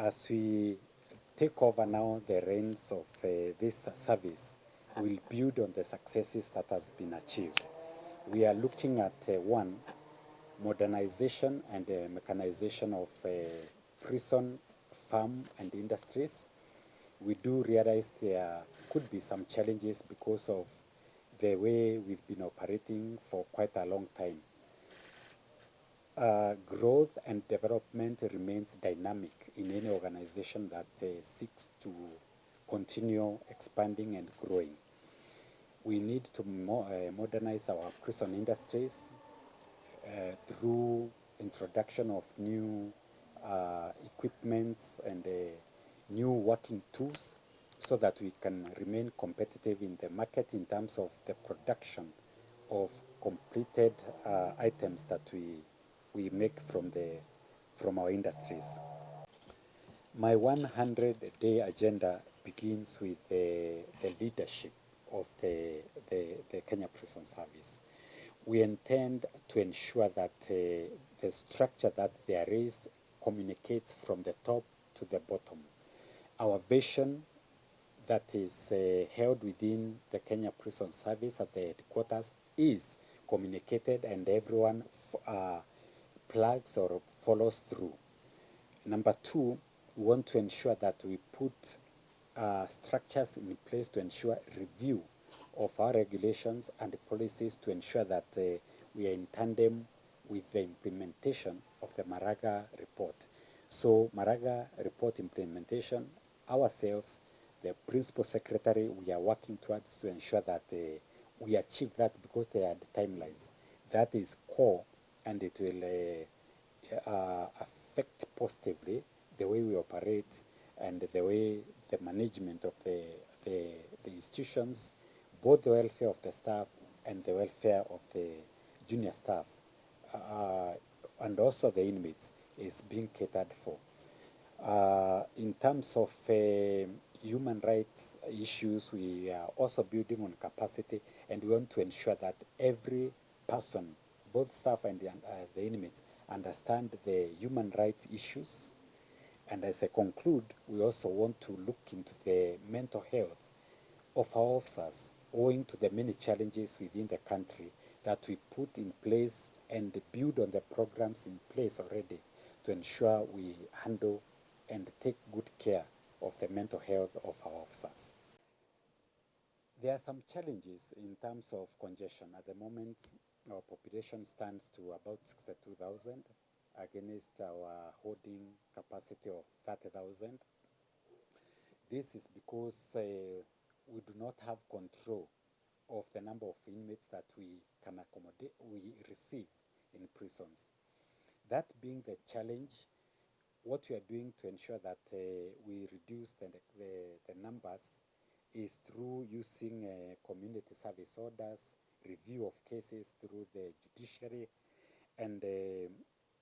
As we take over now the reins of this service, we'll build on the successes that has been achieved. We are looking at one, modernization and mechanization of prison, farm, and industries. We do realize there could be some challenges because of the way we've been operating for quite a long time. Growth and development remains dynamic in any organization that seeks to continue expanding and growing. We need to modernize our prison industries through introduction of new equipment and new working tools so that we can remain competitive in the market in terms of the production of completed items that we make from our industries. My 100-day agenda begins with the leadership of the Kenya Prison Service. We intend to ensure that the structure that there is communicates from the top to the bottom. Our vision that is held within the Kenya Prison Service at the headquarters is communicated and everyone plugs or follows through. Number two, we want to ensure that we put structures in place to ensure review of our regulations and policies to ensure that we are in tandem with the implementation of the Maraga report. So Maraga report implementation, ourselves, the principal secretary, we are working towards to ensure that we achieve that because there are the timelines. That is core, and it will affect positively the way we operate and the way the management of the institutions, both the welfare of the staff and the welfare of the junior staff, and also the inmates, is being catered for. In terms of human rights issues, we are also building on capacity, and we want to ensure that every person, both staff and the inmates, understand the human rights issues. And as I conclude, we also want to look into the mental health of our officers, owing to the many challenges within the country, that we put in place and build on the programs in place already to ensure we handle and take good care of the mental health of our officers. There are some challenges in terms of congestion. At the moment, our population stands to about 62,000 against our holding capacity of 30,000. This is because we do not have control of the number of inmates that we can accommodate, we receive in prisons. That being the challenge, what we are doing to ensure that we reduce the numbers is through using community service orders, review of cases through the judiciary, and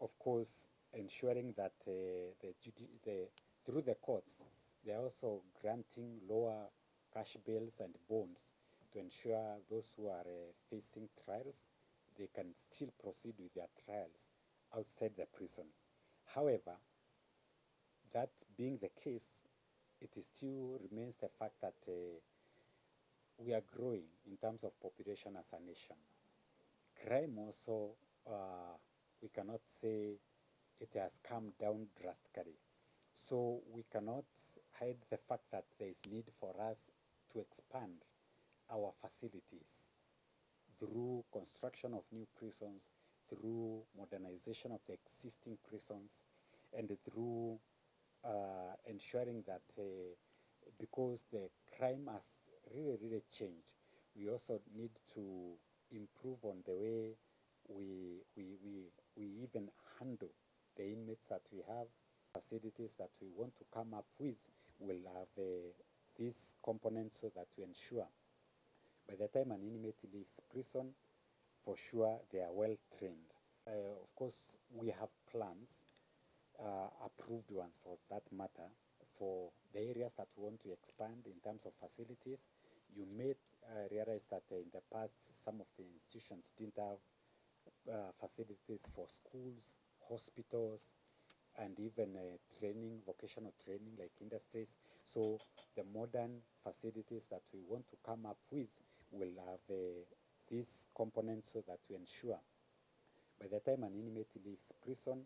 of course ensuring that through the courts, they are also granting lower cash bails and bonds to ensure those who are facing trials, they can still proceed with their trials outside the prison. However, that being the case, it is still remains the fact that we are growing in terms of population as a nation. Crime also, we cannot say it has come down drastically. So we cannot hide the fact that there is need for us to expand our facilities through construction of new prisons, through modernization of the existing prisons, and through ensuring that because the crime has really changed, we also need to improve on the way we even handle the inmates that we have. Facilities that we want to come up with will have these components so that we ensure by the time an inmate leaves prison, for sure they are well trained. Of course, we have plans, approved ones for that matter, for the areas that we want to expand in terms of facilities. You may realize that in the past, some of the institutions didn't have facilities for schools, hospitals, and even training, vocational training like industries. So the modern facilities that we want to come up with will have these components so that to ensure by the time an inmate leaves prison,